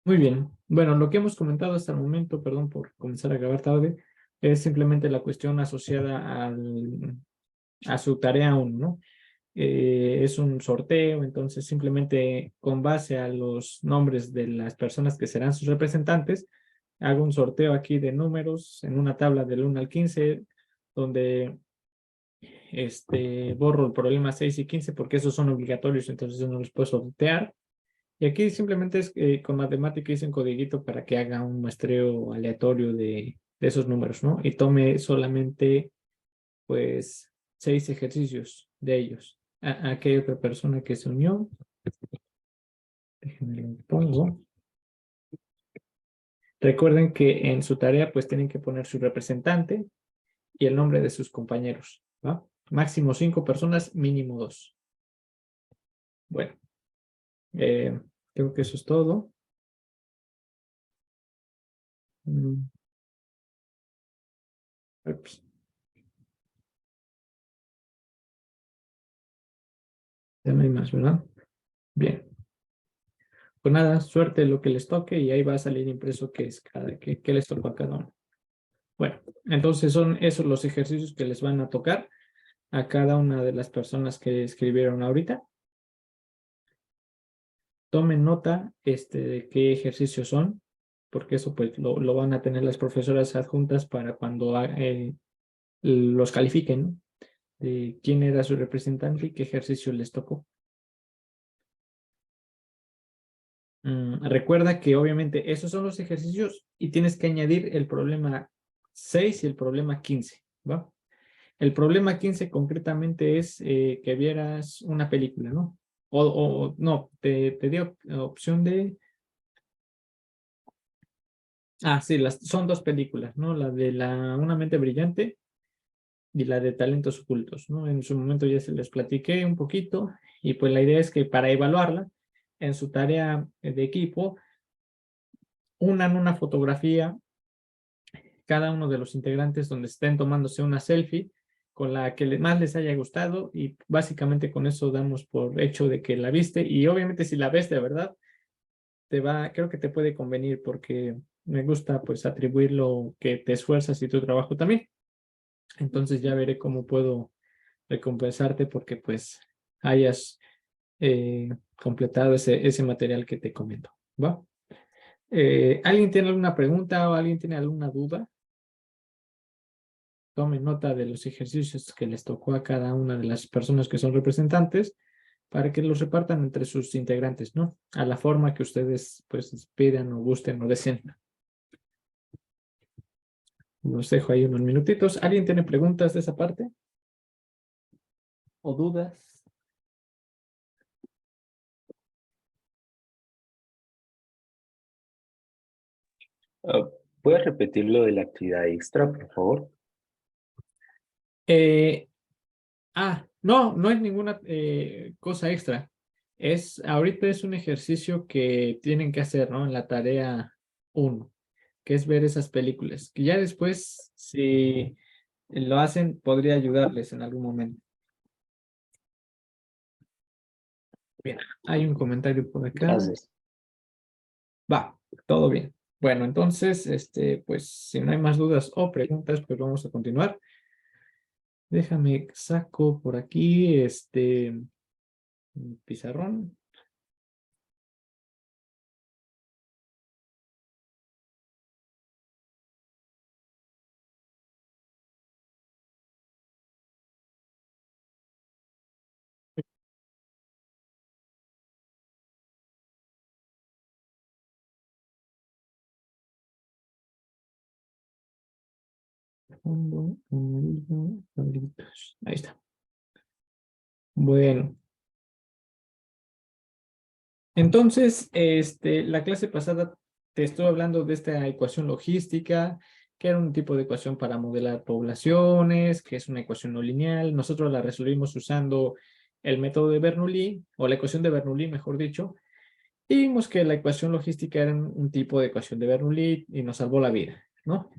Muy bien. Bueno, lo que hemos comentado hasta el momento, perdón por comenzar a grabar tarde, es simplemente la cuestión asociada a su tarea 1, ¿no? Es un sorteo, entonces simplemente con base a los nombres de las personas que serán sus representantes, hago un sorteo aquí de números en una tabla del 1 al 15, donde borro el problema 6 y 15 porque esos son obligatorios, entonces no los puedo sortear. Y aquí simplemente es con matemática hice un codiguito para que haga un muestreo aleatorio de esos números, ¿no? Y tome solamente, pues, 6 ejercicios de ellos. Aquí hay otra persona que se unió. Déjenme lo pongo. Recuerden que en su tarea, pues, tienen que poner su representante y el nombre de sus compañeros, ¿va? Máximo 5 personas, mínimo 2. Bueno, eh, creo que eso es todo. Mm, ups, ya no hay más, ¿verdad? Bien. Pues nada, suerte lo que les toque y ahí va a salir impreso qué les tocó a cada uno. Bueno, entonces son esos los ejercicios que les van a tocar a cada una de las personas que escribieron ahorita. Tomen nota de qué ejercicios son, porque eso pues lo van a tener las profesoras adjuntas para cuando los califiquen, ¿no? De quién era su representante y qué ejercicio les tocó. Recuerda que obviamente esos son los ejercicios y tienes que añadir el problema 6 y el problema 15, ¿va? El problema 15 concretamente es que vieras una película, ¿no? O no, te dio opción de... Ah, sí, son dos películas, ¿no? La de Una mente brillante y la de Talentos ocultos, ¿no? En su momento ya se les platiqué un poquito y pues la idea es que para evaluarla en su tarea de equipo, unan una fotografía cada uno de los integrantes donde estén tomándose una selfie con la que más les haya gustado y básicamente con eso damos por hecho de que la viste y obviamente si la ves de verdad, creo que te puede convenir porque me gusta pues atribuir lo que te esfuerzas y tu trabajo también. Entonces ya veré cómo puedo recompensarte porque pues hayas completado ese material que te comento, ¿va? ¿Alguien tiene alguna pregunta o alguien tiene alguna duda? Tomen nota de los ejercicios que les tocó a cada una de las personas que son representantes para que los repartan entre sus integrantes, ¿no? A la forma que ustedes pues pidan o gusten o deseen. Los dejo ahí unos minutitos. ¿Alguien tiene preguntas de esa parte? ¿O dudas? Ah, ¿puedes repetir lo de la actividad extra, por favor? Eh, no, no es ninguna cosa extra. Ahorita es un ejercicio que tienen que hacer, ¿no? En la tarea 1, que es ver esas películas, que ya después, si lo hacen, podría ayudarles en algún momento. Bien, hay un comentario por acá. Gracias. Va, todo bien. Bueno, entonces, pues si no hay más dudas o preguntas, pues vamos a continuar. Déjame saco por aquí pizarrón. Fondo, amarillo, cuadritos. Ahí está. Bueno, entonces, la clase pasada te estuve hablando de esta ecuación logística, que era un tipo de ecuación para modelar poblaciones, que es una ecuación no lineal. Nosotros la resolvimos usando el método de Bernoulli, o la ecuación de Bernoulli, mejor dicho, y vimos que la ecuación logística era un tipo de ecuación de Bernoulli y nos salvó la vida, ¿no?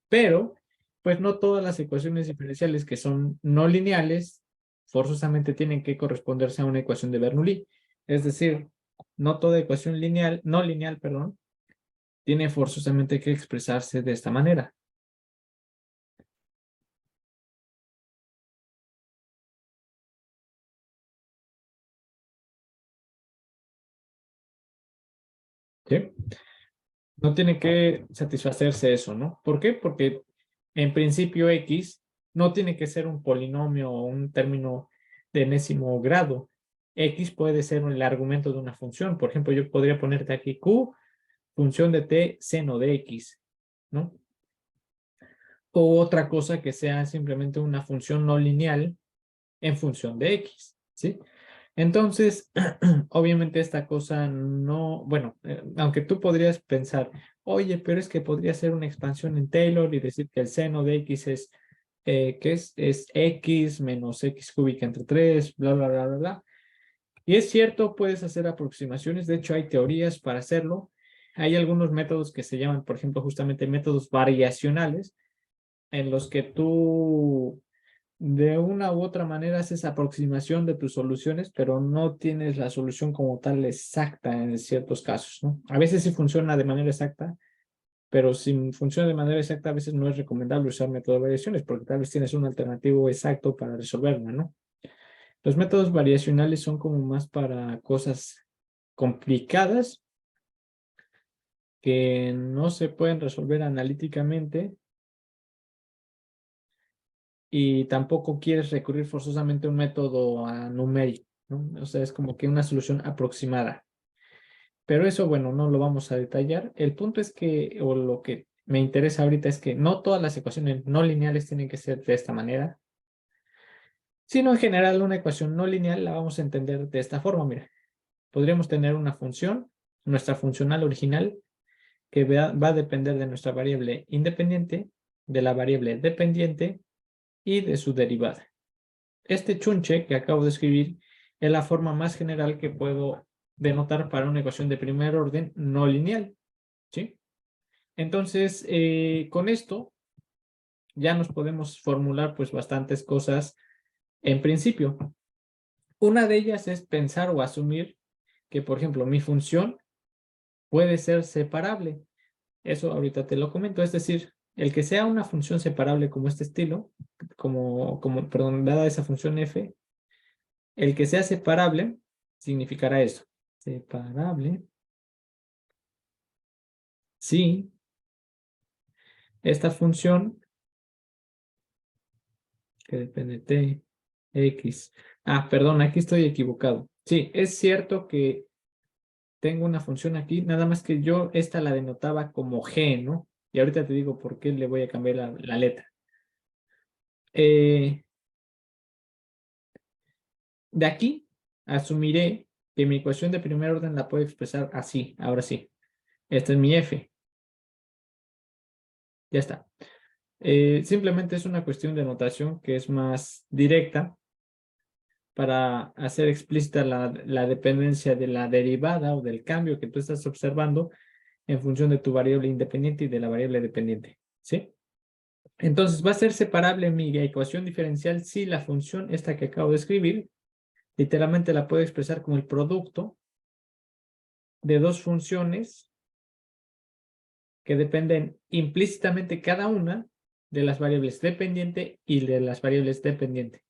Pero, pues no todas las ecuaciones diferenciales que son no lineales forzosamente tienen que corresponderse a una ecuación de Bernoulli. Es decir, no toda ecuación lineal, no lineal, perdón, tiene forzosamente que expresarse de esta manera. ¿Sí? No tiene que satisfacerse eso, ¿no? ¿Por qué? Porque en principio X no tiene que ser un polinomio o un término de enésimo grado. X puede ser el argumento de una función. Por ejemplo, yo podría ponerte aquí Q, función de t, seno de X, ¿no? O otra cosa que sea simplemente una función no lineal en función de X, ¿sí? Entonces, obviamente esta cosa no, bueno, aunque tú podrías pensar, oye, pero es que podría ser una expansión en Taylor y decir que el seno de X es, ¿qué es? Es X menos X cúbica entre 3, bla, bla, bla, bla, bla. Y es cierto, puedes hacer aproximaciones, de hecho hay teorías para hacerlo. Hay algunos métodos que se llaman, por ejemplo, justamente métodos variacionales, en los que tú de una u otra manera haces aproximación de tus soluciones, pero no tienes la solución como tal exacta en ciertos casos, ¿no? A veces sí funciona de manera exacta, pero si funciona de manera exacta, a veces no es recomendable usar método de variaciones, porque tal vez tienes un alternativo exacto para resolverla, ¿no? Los métodos variacionales son como más para cosas complicadas que no se pueden resolver analíticamente y tampoco quieres recurrir forzosamente a un método numérico, ¿no? O sea, es como que una solución aproximada. Pero eso, bueno, no lo vamos a detallar. El punto es que, o lo que me interesa ahorita es que no todas las ecuaciones no lineales tienen que ser de esta manera, sino en general una ecuación no lineal la vamos a entender de esta forma. Mira, podríamos tener una función, nuestra funcional original, que va a depender de nuestra variable independiente, de la variable dependiente y de su derivada. Este chunche que acabo de escribir es la forma más general que puedo denotar para una ecuación de primer orden no lineal, ¿sí? Entonces, con esto ya nos podemos formular pues bastantes cosas en principio. Una de ellas es pensar o asumir que, por ejemplo, mi función puede ser separable. Eso ahorita te lo comento, es decir, el que sea una función separable como este estilo, perdón, dada esa función f, el que sea separable significará eso. Separable. Sí, esta función que depende de t, x. Ah, perdón, aquí estoy equivocado. Sí, es cierto que tengo una función aquí, nada más que yo esta la denotaba como g, ¿no? Y ahorita te digo por qué le voy a cambiar la letra. De aquí asumiré que mi ecuación de primer orden la puedo expresar así, ahora sí. Esta es mi f. Ya está. Simplemente es una cuestión de notación que es más directa para hacer explícita la dependencia de la derivada o del cambio que tú estás observando en función de tu variable independiente y de la variable dependiente, ¿sí? Entonces va a ser separable mi ecuación diferencial si la función esta que acabo de escribir, literalmente la puedo expresar como el producto de dos funciones que dependen implícitamente cada una de las variables dependiente y de las variables dependiente.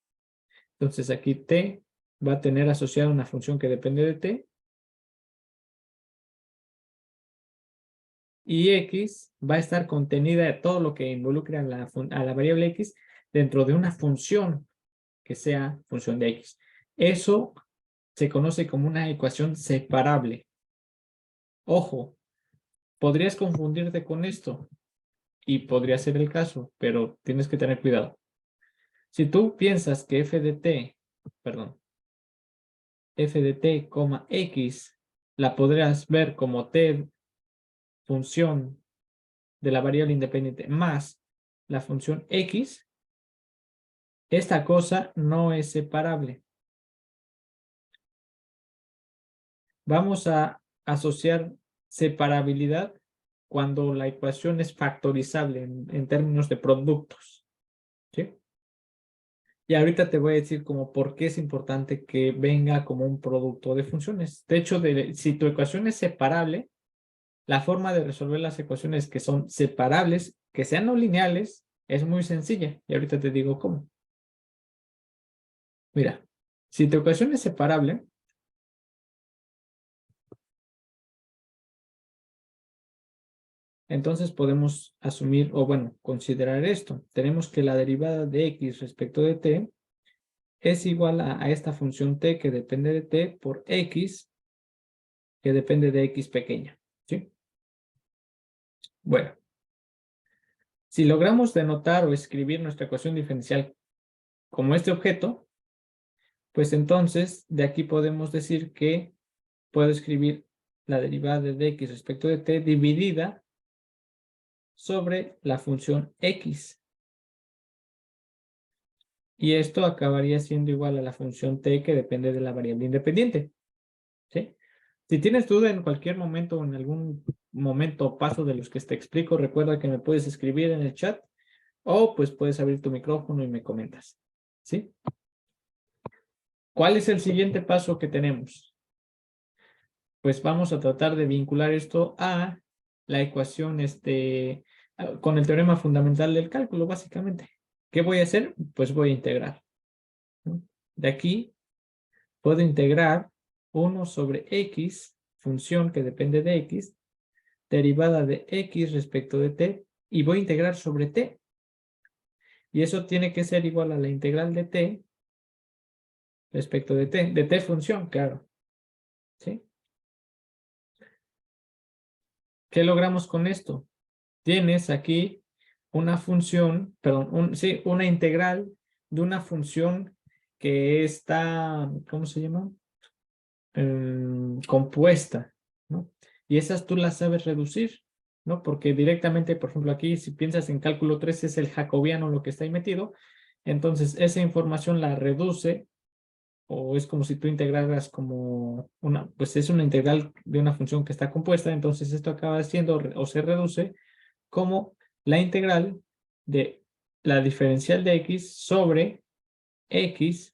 Entonces aquí t va a tener asociada una función que depende de t y x va a estar contenida de todo lo que involucre a la variable x dentro de una función que sea función de x. Eso se conoce como una ecuación separable. Ojo, podrías confundirte con esto y podría ser el caso, pero tienes que tener cuidado. Si tú piensas que f de t, perdón, f de t, x, la podrías ver como t función de la variable independiente más la función x, esta cosa no es separable. Vamos a asociar separabilidad cuando la ecuación es factorizable en términos de productos, ¿sí? Y ahorita te voy a decir como por qué es importante que venga como un producto de funciones. De hecho, si tu ecuación es separable, La forma de resolver las ecuaciones que son separables, que sean no lineales, es muy sencilla. Y ahorita te digo cómo. Mira, si tu ecuación es separable, entonces podemos asumir, o bueno, considerar esto. Tenemos que la derivada de x respecto de t es igual a esta función t que depende de t por x que depende de x pequeña, ¿sí? Bueno, si logramos denotar o escribir nuestra ecuación diferencial como este objeto, pues entonces de aquí podemos decir que puedo escribir la derivada de x respecto de t dividida sobre la función x. Y esto acabaría siendo igual a la función t que depende de la variable independiente, ¿sí? Si tienes duda en cualquier momento o en algún momento o paso de los que te explico, recuerda que me puedes escribir en el chat o pues puedes abrir tu micrófono y me comentas, ¿sí? ¿Cuál es el siguiente paso que tenemos? Pues vamos a tratar de vincular esto a la ecuación con el teorema fundamental del cálculo, básicamente. ¿Qué voy a hacer? Pues voy a integrar, ¿no? De aquí puedo integrar 1 sobre x, función que depende de x, derivada de x respecto de t, y voy a integrar sobre t. Y eso tiene que ser igual a la integral de t respecto de t función, claro. ¿Sí? ¿Qué logramos con esto? Tienes aquí una función, perdón, sí, una integral de una función que está, ¿cómo se llama? Compuesta, ¿no? Y esas tú las sabes reducir, ¿no? Porque directamente, por ejemplo, aquí si piensas en cálculo 3 es el jacobiano lo que está ahí metido, entonces esa información la reduce o es como si tú integraras como una, pues es una integral de una función que está compuesta, entonces esto acaba siendo o se reduce como la integral de la diferencial de x sobre x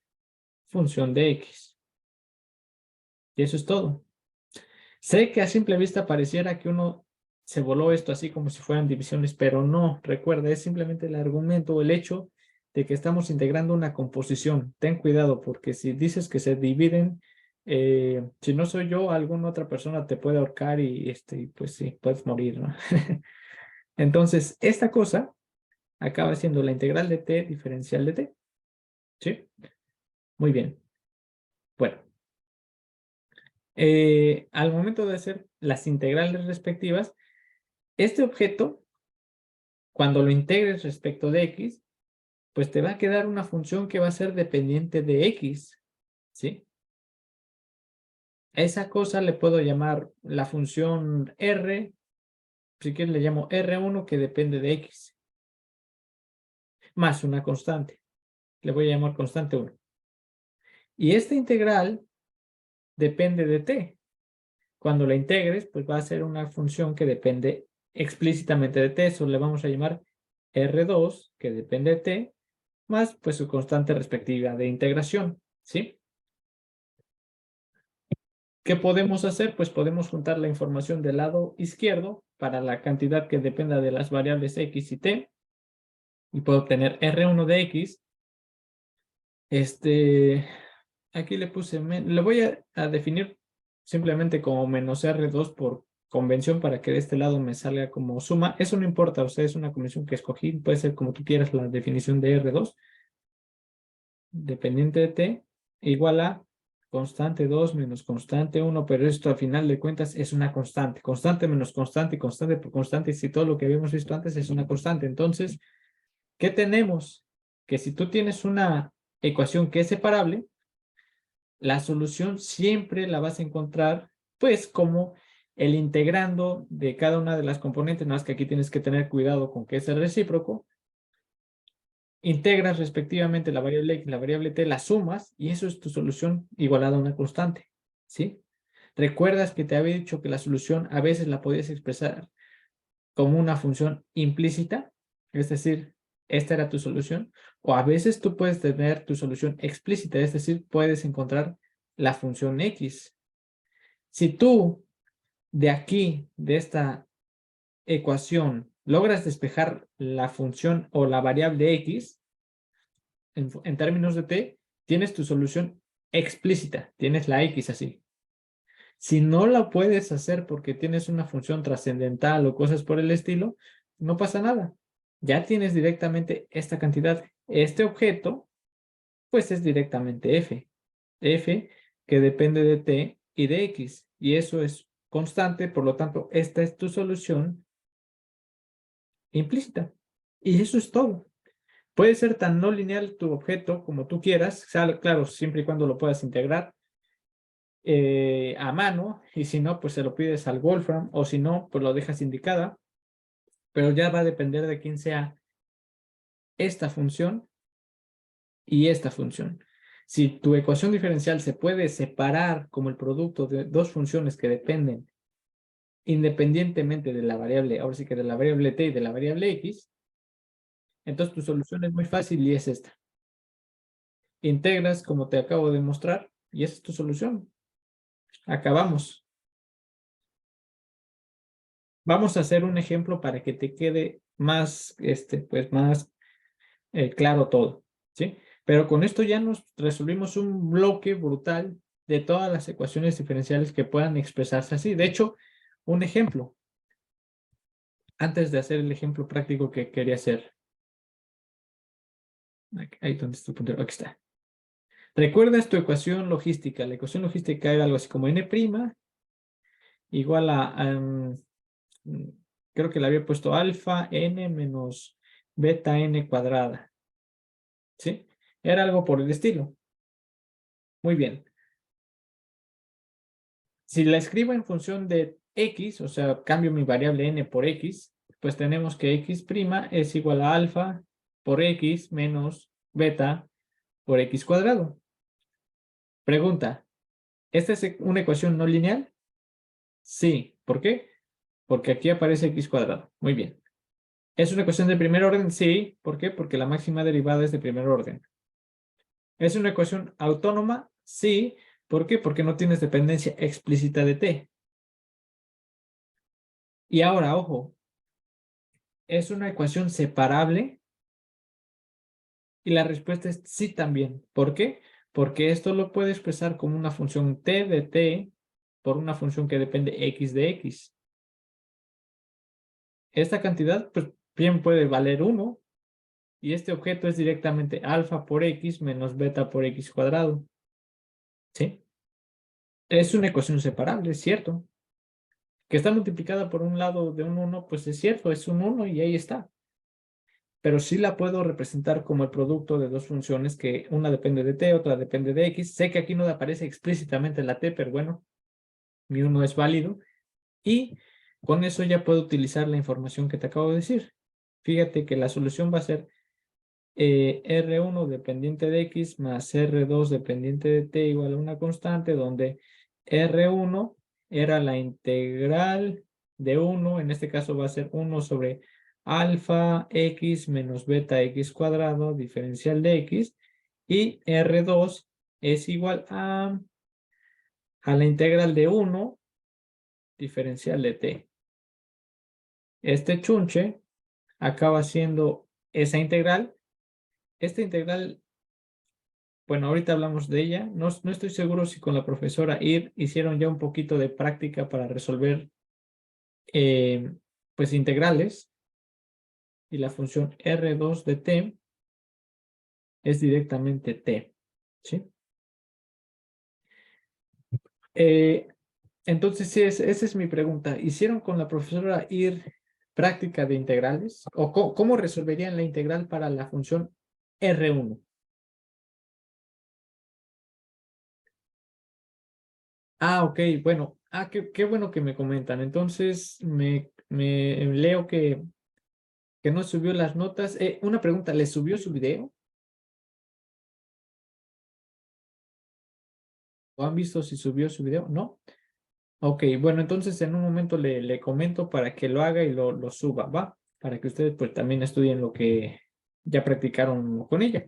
función de x. Y eso es todo. Sé que a simple vista pareciera que uno se voló esto así como si fueran divisiones, pero no, recuerda, es simplemente el argumento o el hecho de que estamos integrando una composición. Ten cuidado porque si dices que se dividen, si no soy yo, alguna otra persona te puede ahorcar y pues sí, puedes morir, ¿no? Entonces, esta cosa acaba siendo la integral de t diferencial de t. ¿Sí? Muy bien. Bueno, al momento de hacer las integrales respectivas, este objeto, cuando lo integres respecto de x, pues te va a quedar una función que va a ser dependiente de x, ¿sí? A esa cosa le puedo llamar la función r, si quieres le llamo r1 que depende de x, más una constante. Le voy a llamar constante 1. Y esta integral depende de t. Cuando la integres, pues va a ser una función que depende explícitamente de t. Eso le vamos a llamar R2, que depende de t, más pues su constante respectiva de integración, ¿sí? ¿Qué podemos hacer? Pues podemos juntar la información del lado izquierdo para la cantidad que dependa de las variables x y t, y puedo obtener R1 de x. Aquí le puse, le voy a definir simplemente como menos R2 por convención para que de este lado me salga como suma. Eso no importa, o sea, es una convención que escogí, puede ser como tú quieras la definición de R2, dependiente de t, igual a constante 2 menos constante 1, pero esto al final de cuentas es una constante. Constante menos constante y constante por constante, y si todo lo que habíamos visto antes es una constante. Entonces, ¿qué tenemos? Que si tú tienes una ecuación que es separable, la solución siempre la vas a encontrar, pues, como el integrando de cada una de las componentes, nada más que aquí tienes que tener cuidado con que es el recíproco. Integras respectivamente la variable x y la variable t, las sumas, y eso es tu solución igualada a una constante, ¿sí? ¿Recuerdas que te había dicho que la solución a veces la podías expresar como una función implícita? Es decir, esta era tu solución. O a veces tú puedes tener tu solución explícita, es decir, puedes encontrar la función x. Si tú de aquí, de esta ecuación, logras despejar la función o la variable x, en términos de t, tienes tu solución explícita, tienes la x así. Si no la puedes hacer porque tienes una función trascendental o cosas por el estilo, no pasa nada. Ya tienes directamente esta cantidad. Este objeto, pues es directamente f. F que depende de t y de x. Y eso es constante, por lo tanto, esta es tu solución implícita. Y eso es todo. Puede ser tan no lineal tu objeto como tú quieras, claro, siempre y cuando lo puedas integrar a mano, y si no, pues se lo pides al Wolfram, o si no, pues lo dejas indicada, pero ya va a depender de quién sea esta función y esta función. Si tu ecuación diferencial se puede separar como el producto de dos funciones que dependen independientemente de la variable, ahora sí que de la variable t y de la variable x, entonces tu solución es muy fácil y es esta. Integras como te acabo de mostrar y esa es tu solución. Acabamos. Vamos a hacer un ejemplo para que te quede más, pues más claro todo, ¿sí? Pero con esto ya nos resolvimos un bloque brutal de todas las ecuaciones diferenciales que puedan expresarse así. De hecho, un ejemplo, antes de hacer el ejemplo práctico que quería hacer. Ahí donde está el puntero, aquí está. ¿Recuerdas tu ecuación logística? La ecuación logística era algo así como n' igual a, creo que le había puesto alfa n menos beta n cuadrada. ¿Sí? Era algo por el estilo. Muy bien. Si la escribo en función de x, o sea, cambio mi variable n por x, pues tenemos que x' es igual a alfa por x menos beta por x cuadrado. Pregunta, ¿esta es una ecuación no lineal? Sí. ¿Por qué? Porque aquí aparece x cuadrado. Muy bien. ¿Es una ecuación de primer orden? Sí. ¿Por qué? Porque la máxima derivada es de primer orden. ¿Es una ecuación autónoma? Sí. ¿Por qué? Porque no tienes dependencia explícita de t. Y ahora, ojo, ¿es una ecuación separable? Y la respuesta es sí también. ¿Por qué? Porque esto lo puede expresar como una función t de t por una función que depende x de x. Esta cantidad, pues bien puede valer 1 y este objeto es directamente alfa por x menos beta por x cuadrado. ¿Sí? Es una ecuación separable, es cierto. Que está multiplicada por un lado de un 1, pues es cierto, es un 1 y ahí está. Pero sí la puedo representar como el producto de dos funciones que una depende de t, otra depende de x. Sé que aquí no aparece explícitamente la t, pero bueno, mi 1 es válido. Y con eso ya puedo utilizar la información que te acabo de decir. Fíjate que la solución va a ser R1 dependiente de X más R2 dependiente de T igual a una constante donde R1 era la integral de 1, en este caso va a ser 1 sobre alfa X menos beta X cuadrado diferencial de X y R2 es igual a la integral de 1 diferencial de T. Este chunche acaba siendo esa integral. Esta integral, bueno, ahorita hablamos de ella. No estoy seguro si con la profesora Ir hicieron ya un poquito de práctica para resolver pues integrales. Y la función R2 de T es directamente T. ¿Sí? Entonces, sí, esa es mi pregunta. ¿Hicieron con la profesora Ir práctica de integrales? ¿O cómo resolverían la integral para la función R1? Ah, ok, bueno. Ah, qué bueno que me comentan. Entonces, me leo que no subió las notas. Una pregunta, ¿le subió su video? ¿O han visto si subió su video? ¿No? Ok, bueno, entonces en un momento le comento para que lo haga y lo suba, ¿va? Para que ustedes pues también estudien lo que ya practicaron con ella.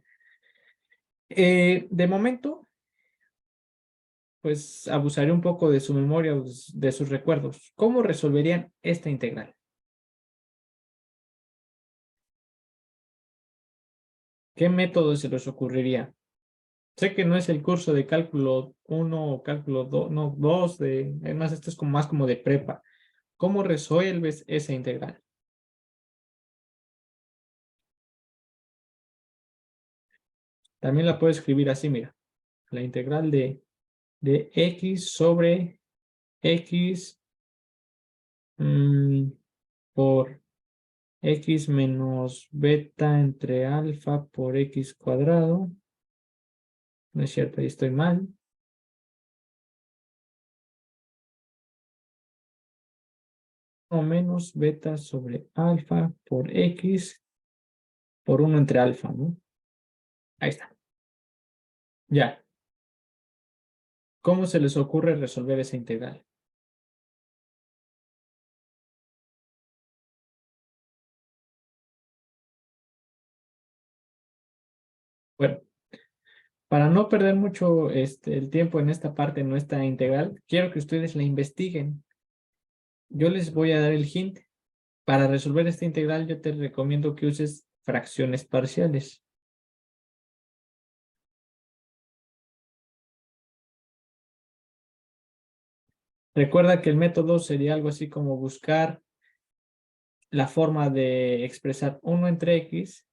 De momento, pues abusaré un poco de su memoria o de sus recuerdos. ¿Cómo resolverían esta integral? ¿Qué método se les ocurriría? Sé que no es el curso de cálculo 1 o cálculo 2, no, 2 además esto es como más como de prepa. ¿Cómo resuelves esa integral? También la puedo escribir así, mira. La integral de x sobre x por x menos beta entre alfa por x cuadrado. No es cierto, ahí estoy mal. O menos beta sobre alfa por x por 1 entre alfa, ¿no? Ahí está. Ya. ¿Cómo se les ocurre resolver esa integral? Bueno, para no perder mucho el tiempo en esta parte, en nuestra integral, quiero que ustedes la investiguen. Yo les voy a dar el hint. Para resolver esta integral, yo te recomiendo que uses fracciones parciales. Recuerda que el método sería algo así como buscar la forma de expresar 1 entre x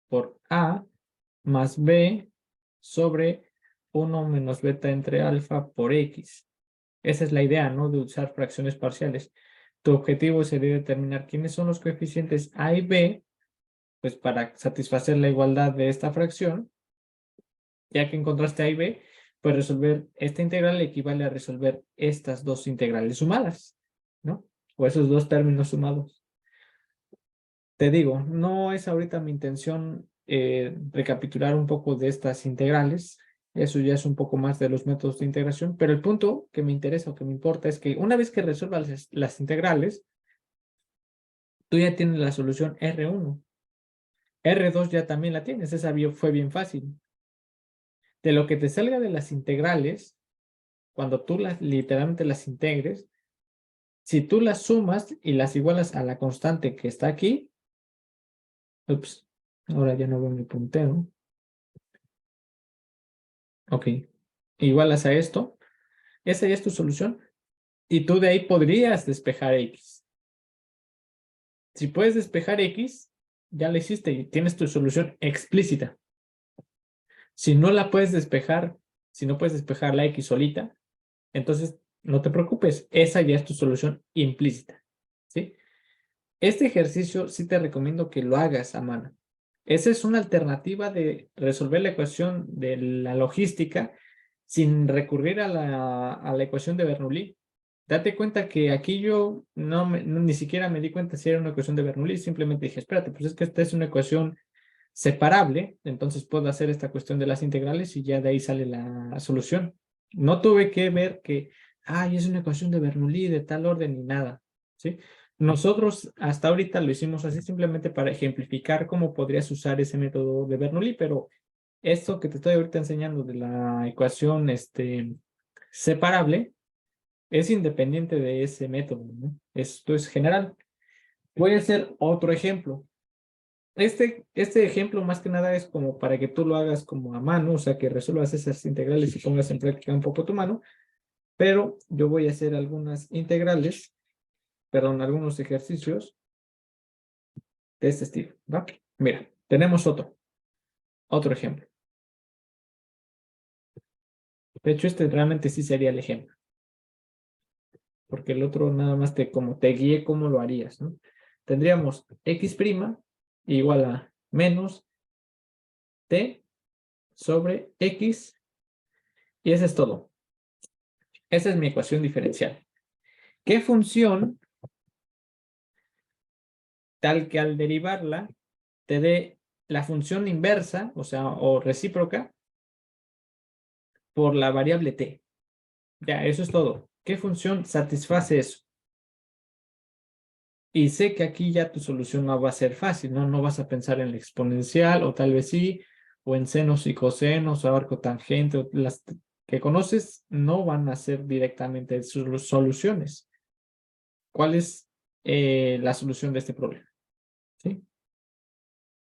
por a más b sobre 1 menos beta entre alfa por x. Esa es la idea, ¿no? De usar fracciones parciales. Tu objetivo sería determinar quiénes son los coeficientes a y b, pues para satisfacer la igualdad de esta fracción. Ya que encontraste a y b, pues resolver esta integral equivale a resolver estas dos integrales sumadas, ¿no? O esos dos términos sumados. Te digo, no es ahorita mi intención recapitular un poco de estas integrales. Eso ya es un poco más de los métodos de integración, pero el punto que me interesa o que me importa es que una vez que resuelvas las integrales, tú ya tienes la solución R1. R2 ya también la tienes, esa fue bien fácil. De lo que te salga de las integrales, cuando tú literalmente las integres, si tú las sumas y las igualas a la constante que está aquí, ups, ahora ya no veo mi puntero. Ok, igualas a esto, esa ya es tu solución y tú de ahí podrías despejar X. Si puedes despejar X, ya la hiciste y tienes tu solución explícita. Si no la puedes despejar, si no puedes despejar la X solita, entonces no te preocupes, esa ya es tu solución implícita, ¿sí? Este ejercicio sí te recomiendo que lo hagas a mano. Esa es una alternativa de resolver la ecuación de la logística sin recurrir a la ecuación de Bernoulli. Date cuenta que aquí yo ni siquiera me di cuenta si era una ecuación de Bernoulli, simplemente dije, espérate, pues es que esta es una ecuación separable, entonces puedo hacer esta cuestión de las integrales y ya de ahí sale la solución. No tuve que ver que, ay, es una ecuación de Bernoulli de tal orden ni nada, ¿sí? Nosotros hasta ahorita lo hicimos así simplemente para ejemplificar cómo podrías usar ese método de Bernoulli, pero esto que te estoy ahorita enseñando de la ecuación separable es independiente de ese método, ¿no? Esto es general. Voy a hacer otro ejemplo. Este ejemplo más que nada es como para que tú lo hagas como a mano, o sea, que resuelvas esas integrales y pongas en práctica un poco tu mano, pero yo voy a hacer algunas integrales, perdón, algunos ejercicios de este estilo, ¿va? Mira, tenemos otro ejemplo. De hecho, este realmente sí sería el ejemplo, porque el otro nada más como te guíe cómo lo harías, ¿no? Tendríamos x' igual a menos t sobre x, y eso es todo. Esa es mi ecuación diferencial. ¿Qué función, tal que al derivarla, te dé la función inversa, o sea, o recíproca, por la variable t? Ya, eso es todo. ¿Qué función satisface eso? Y sé que aquí ya tu solución no va a ser fácil, ¿no? No vas a pensar en la exponencial, o tal vez sí, o en senos y cosenos, o arco tangente, o que conoces no van a ser directamente sus soluciones. ¿Cuál es la solución de este problema? ¿Sí?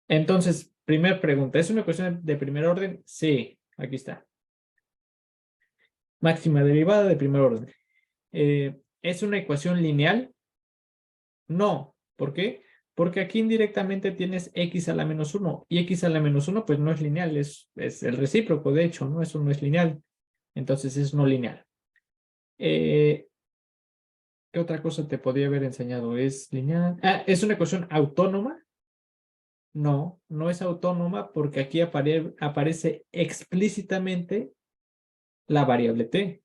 Entonces, primera pregunta, ¿es una ecuación de primer orden? Sí, aquí está. Máxima derivada de primer orden. ¿Es una ecuación lineal? No. ¿Por qué? Porque aquí indirectamente tienes x a la menos 1 y x a la menos 1 pues no es lineal, es el recíproco, de hecho, ¿no? Eso no es lineal. Entonces es no lineal. ¿Qué otra cosa te podría haber enseñado? ¿Es lineal? Ah, ¿es una ecuación autónoma? No, no es autónoma porque aquí aparece explícitamente la variable t.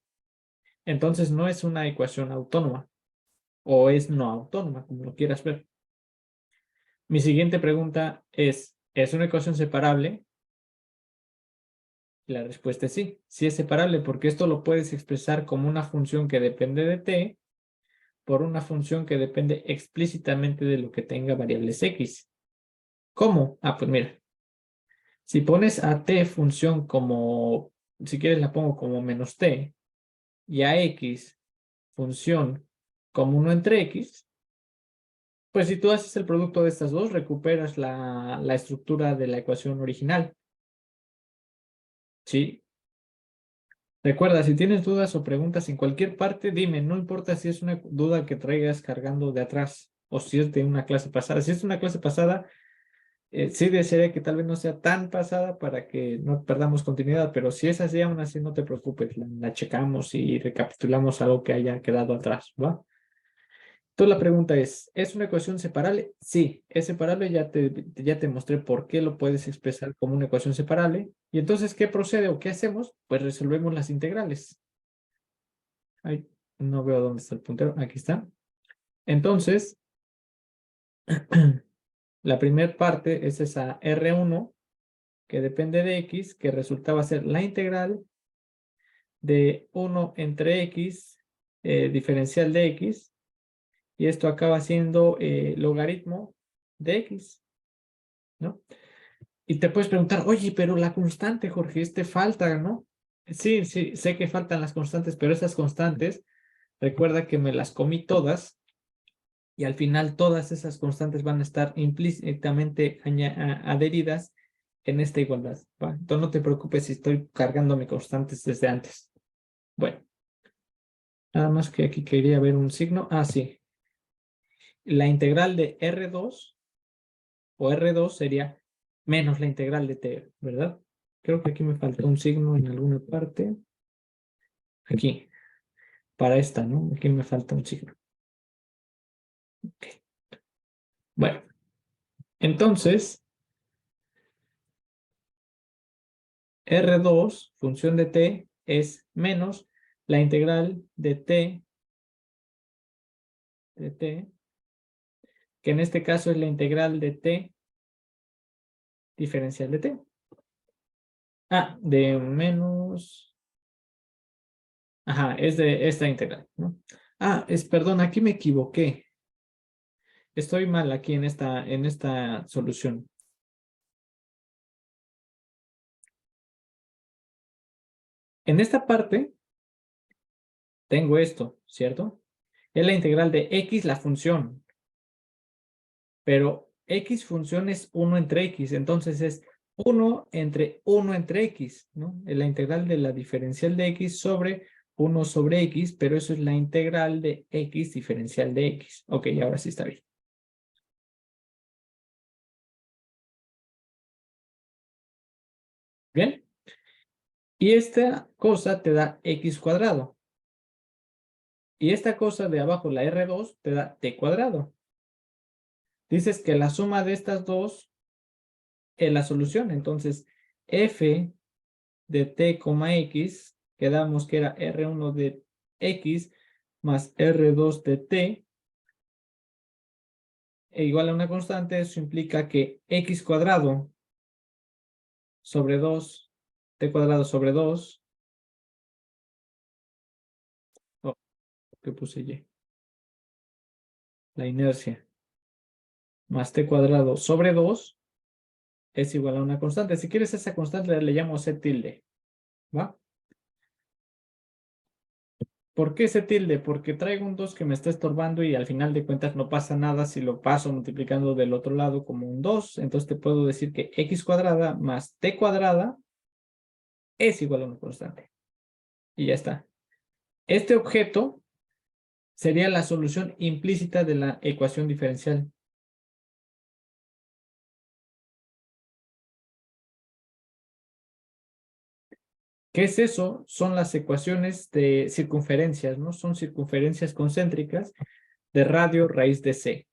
Entonces no es una ecuación autónoma o es no autónoma, como lo quieras ver. Mi siguiente pregunta ¿es una ecuación separable? La respuesta es sí, sí es separable porque esto lo puedes expresar como una función que depende de t por una función que depende explícitamente de lo que tenga variables x. ¿Cómo? Ah, pues mira, si pones a t función como, si quieres la pongo como menos t, y a x función como 1 entre x, pues si tú haces el producto de estas dos, recuperas la estructura de la ecuación original. ¿Sí? Recuerda, si tienes dudas o preguntas en cualquier parte, dime, no importa si es una duda que traigas cargando de atrás o si es de una clase pasada. Si es una clase pasada, sí desearía que tal vez no sea tan pasada para que no perdamos continuidad, pero si es así, aún así no te preocupes, la checamos y recapitulamos algo que haya quedado atrás, ¿va? Entonces la pregunta ¿es una ecuación separable? Sí, es separable, ya te mostré por qué lo puedes expresar como una ecuación separable. Y entonces, ¿qué procede o qué hacemos? Pues resolvemos las integrales. Ay, no veo dónde está el puntero, aquí está. Entonces, la primera parte es esa R1 que depende de X, que resultaba ser la integral de 1 entre X, diferencial de X, y esto acaba siendo logaritmo de X, ¿no? Y te puedes preguntar, oye, pero la constante, Jorge, falta, ¿no? Sí, sí, sé que faltan las constantes, pero esas constantes, recuerda que me las comí todas y al final todas esas constantes van a estar implícitamente adheridas en esta igualdad, ¿va? Entonces no te preocupes si estoy cargándome constantes desde antes. Bueno, nada más que aquí quería ver un signo. Ah, sí. La integral de R2 o R2 sería menos la integral de T, ¿verdad? Creo que aquí me falta un signo en alguna parte. Aquí, para esta, ¿no? Aquí me falta un signo. Okay. Bueno, entonces, R2, función de T, es menos la integral de T, que en este caso es la integral de T diferencial de T. Ah, de menos... Ajá, es de esta integral, ¿no? Ah, perdón, aquí me equivoqué. Estoy mal aquí en esta solución. En esta parte tengo esto, ¿cierto? Es la integral de x, la función. Pero x función es 1 entre x, entonces es 1 entre x, ¿no? Es la integral de la diferencial de x sobre 1 sobre x, pero eso es la integral de x diferencial de x. Ok, ahora sí está bien. Bien. Y esta cosa te da x cuadrado. Y esta cosa de abajo, la R2, te da t cuadrado. Dices que la suma de estas dos es la solución. Entonces, f de t, x, quedamos que era R1 de x más R2 de t, e igual a una constante. Eso implica que x cuadrado sobre 2, t cuadrado sobre 2, oh, ¿qué puse y? La inercia, más t cuadrado sobre 2 es igual a una constante. Si quieres esa constante le llamo c tilde, ¿va? ¿Por qué ese tilde? Porque traigo un 2 que me está estorbando y al final de cuentas no pasa nada si lo paso multiplicando del otro lado como un 2. Entonces te puedo decir que x cuadrada más t cuadrada es igual a una constante. Y ya está. Este objeto sería la solución implícita de la ecuación diferencial. ¿Qué es eso? Son las ecuaciones de circunferencias, ¿no? Son circunferencias concéntricas de radio raíz de c.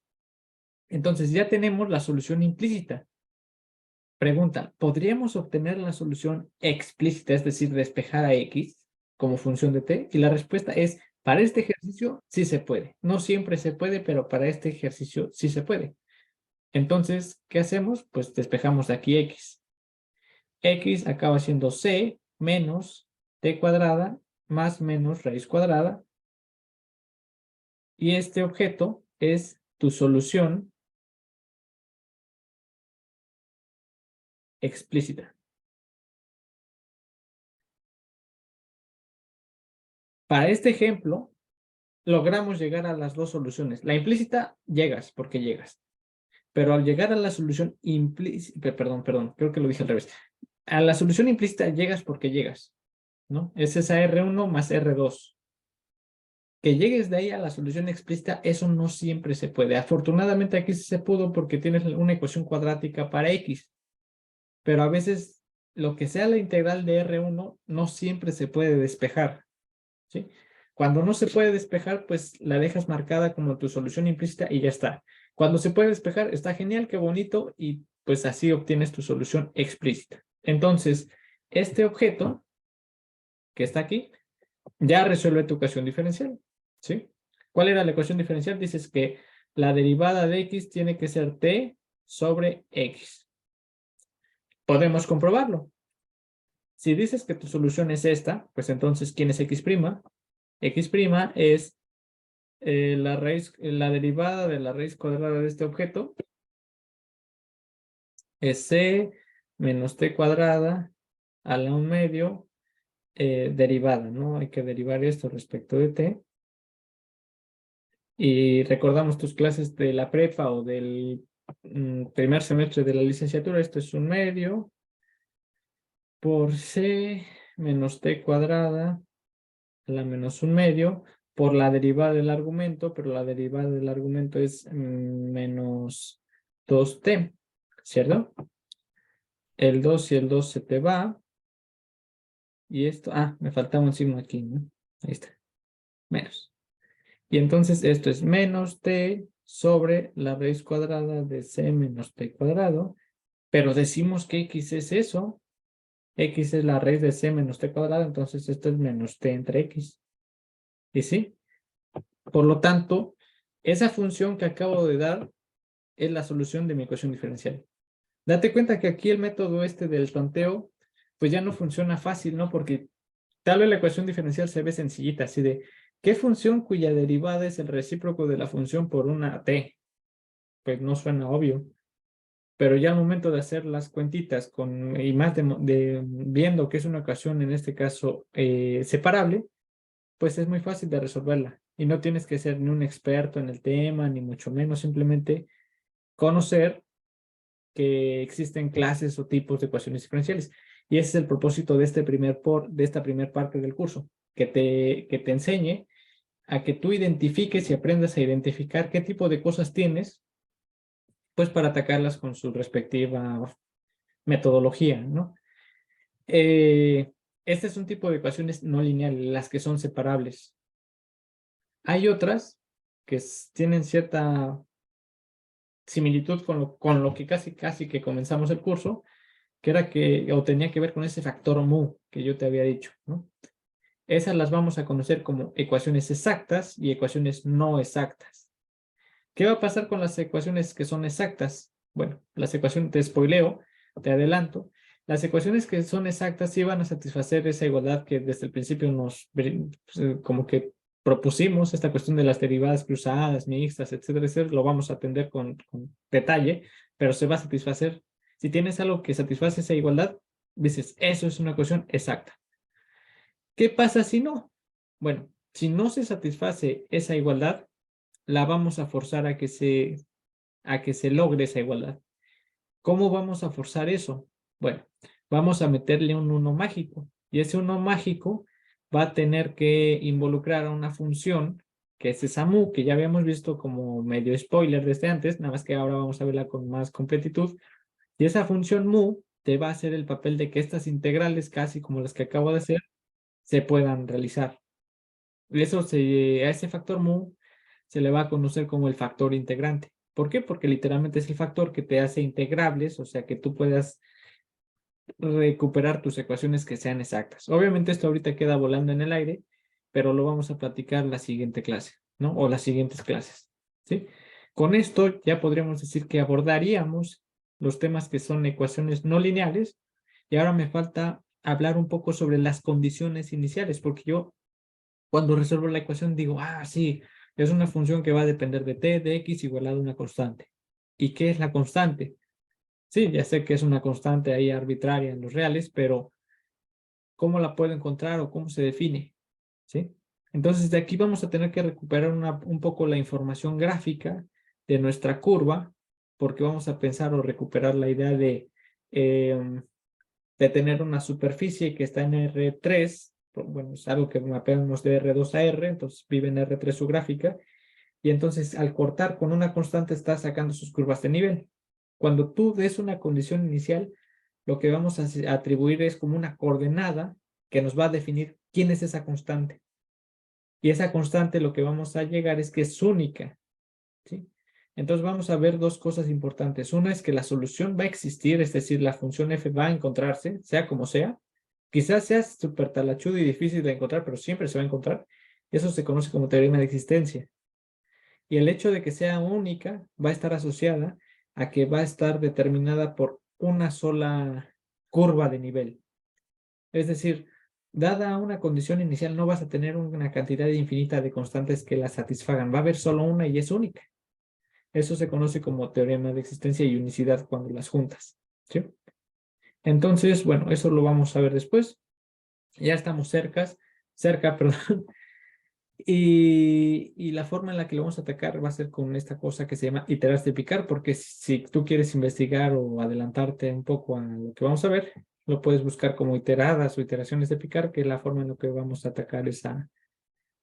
Entonces ya tenemos la solución implícita. Pregunta, ¿podríamos obtener la solución explícita, es decir, despejar a x como función de t? Y la respuesta es, para este ejercicio sí se puede. No siempre se puede, pero para este ejercicio sí se puede. Entonces, ¿qué hacemos? Pues despejamos de aquí x. X acaba siendo c menos t cuadrada más menos raíz cuadrada. Y este objeto es tu solución explícita. Para este ejemplo, logramos llegar a las dos soluciones. La implícita, llegas porque llegas. Pero al llegar a la solución implícita, perdón, creo que lo dije al revés. A la solución implícita llegas porque llegas, ¿no? Es esa R1 más R2. Que llegues de ahí a la solución explícita, eso no siempre se puede. Afortunadamente aquí sí se pudo porque tienes una ecuación cuadrática para X. Pero a veces lo que sea la integral de R1 no siempre se puede despejar, ¿sí? Cuando no se puede despejar, pues la dejas marcada como tu solución implícita y ya está. Cuando se puede despejar, está genial, qué bonito, y pues así obtienes tu solución explícita. Entonces, este objeto que está aquí ya resuelve tu ecuación diferencial, ¿sí? ¿Cuál era la ecuación diferencial? Dices que la derivada de x tiene que ser t sobre x. Podemos comprobarlo. Si dices que tu solución es esta, pues entonces, ¿quién es x'? X' es la derivada de la raíz cuadrada de este objeto es c menos t cuadrada a la 1/2 derivada, ¿no? Hay que derivar esto respecto de t. Y recordamos tus clases de la prepa o del primer semestre de la licenciatura. Esto es 1/2 por c menos t cuadrada a la menos 1/2 por la derivada del argumento, pero la derivada del argumento es menos 2t, ¿cierto? El 2 y el 2 se te va. Y esto, me faltaba un signo aquí, ¿no? Ahí está, menos. Y entonces esto es menos t sobre la raíz cuadrada de c menos t cuadrado. Pero decimos que x es eso. X es la raíz de c menos t cuadrado, entonces esto es menos t entre x. ¿Y sí? Por lo tanto, esa función que acabo de dar es la solución de mi ecuación diferencial. Date cuenta que aquí el método este del tonteo, pues ya no funciona fácil, ¿no? Porque tal vez la ecuación diferencial se ve sencillita, así de, ¿qué función cuya derivada es el recíproco de la función por una t? Pues no suena obvio. Pero ya al momento de hacer las cuentitas y más viendo que es una ecuación, en este caso, separable, pues es muy fácil de resolverla. Y no tienes que ser ni un experto en el tema, ni mucho menos, simplemente conocer que existen clases o tipos de ecuaciones diferenciales. Y ese es el propósito de, de esta primera parte del curso, que te enseñe a que tú identifiques y aprendas a identificar qué tipo de cosas tienes, pues para atacarlas con su respectiva metodología, ¿no? Este es un tipo de ecuaciones no lineales, las que son separables. Hay otras que tienen cierta similitud con lo que casi que comenzamos el curso, que era o tenía que ver con ese factor mu que yo te había dicho, ¿no? Esas las vamos a conocer como ecuaciones exactas y ecuaciones no exactas. ¿Qué va a pasar con las ecuaciones que son exactas? Bueno, las ecuaciones, te spoileo, te adelanto, las ecuaciones que son exactas sí van a satisfacer esa igualdad que desde el principio como que propusimos, esta cuestión de las derivadas cruzadas, mixtas, etcétera, etcétera, lo vamos a atender con detalle, pero se va a satisfacer. Si tienes algo que satisface esa igualdad, dices, eso es una ecuación exacta. ¿Qué pasa si no? Bueno, Si no se satisface esa igualdad, la vamos a forzar a que se logre esa igualdad. ¿Cómo vamos a forzar eso? Bueno, vamos a meterle un 1 mágico. Y ese 1 mágico va a tener que involucrar a una función, que es esa mu, que ya habíamos visto como medio spoiler desde antes, nada más que ahora vamos a verla con más completitud. Y esa función mu te va a hacer el papel de que estas integrales, casi como las que acabo de hacer, se puedan realizar. A ese factor mu se le va a conocer como el factor integrante. ¿Por qué? Porque literalmente es el factor que te hace integrables, o sea, que tú puedas recuperar tus ecuaciones que sean exactas. Obviamente esto ahorita queda volando en el aire, pero lo vamos a platicar la siguiente clase, ¿no? O las siguientes clases, ¿sí? Con esto ya podríamos decir que abordaríamos los temas que son ecuaciones no lineales, y ahora me falta hablar un poco sobre las condiciones iniciales, porque yo cuando resuelvo la ecuación digo, sí, es una función que va a depender de t de x igualado a una constante. ¿Y qué es la constante? Sí, ya sé que es una constante ahí arbitraria en los reales, pero ¿cómo la puedo encontrar o cómo se define? ¿Sí? Entonces de aquí vamos a tener que recuperar un poco la información gráfica de nuestra curva, porque vamos a pensar o recuperar la idea de tener una superficie que está en R3, bueno, es algo que mapeamos de R2 a R, entonces vive en R3 su gráfica, y entonces al cortar con una constante está sacando sus curvas de nivel. Cuando tú des una condición inicial, lo que vamos a atribuir es como una coordenada que nos va a definir quién es esa constante. Y esa constante lo que vamos a llegar es que es única, ¿sí? Entonces vamos a ver dos cosas importantes. Una es que la solución va a existir, es decir, la función f va a encontrarse, sea como sea. Quizás sea súper talachudo y difícil de encontrar, pero siempre se va a encontrar. Eso se conoce como teorema de existencia. Y el hecho de que sea única va a estar asociada a que va a estar determinada por una sola curva de nivel. Es decir, dada una condición inicial, no vas a tener una cantidad infinita de constantes que la satisfagan. Va a haber solo una y es única. Eso se conoce como teorema de existencia y unicidad cuando las juntas, ¿sí? Entonces, bueno, eso lo vamos a ver después. Ya estamos cerca, perdón. Y la forma en la que lo vamos a atacar va a ser con esta cosa que se llama iterar de picar, porque si tú quieres investigar o adelantarte un poco a lo que vamos a ver, lo puedes buscar como iteradas o iteraciones de picar, que es la forma en la que vamos a atacar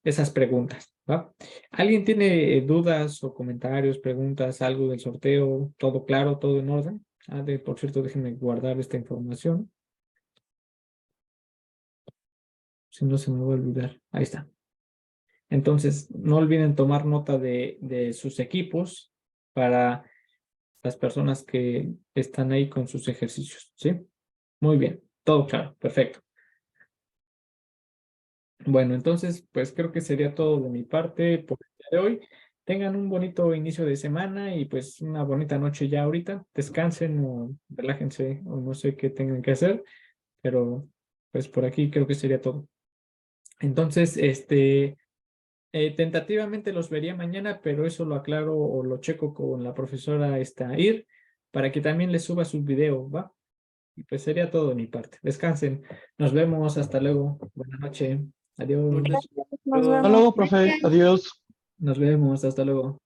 esas preguntas, ¿va? ¿Alguien tiene dudas o comentarios, preguntas, algo del sorteo? ¿Todo claro, todo en orden? Por cierto, déjenme guardar esta información. Si no se me va a olvidar. Ahí está. Entonces, no olviden tomar nota de sus equipos para las personas que están ahí con sus ejercicios, ¿sí? Muy bien, todo claro, perfecto. Bueno, entonces, pues creo que sería todo de mi parte por el día de hoy. Tengan un bonito inicio de semana y pues una bonita noche ya ahorita. Descansen o relájense o no sé qué tengan que hacer, pero pues por aquí creo que sería todo. Entonces, tentativamente los vería mañana, pero eso lo aclaro o lo checo con la profesora Ir para que también les suba sus videos, ¿va? Y pues sería todo de mi parte. Descansen. Nos vemos. Hasta luego. Buenas noches. Adiós. Nos Hasta vemos. luego, profe. Adiós. Nos vemos. Hasta luego.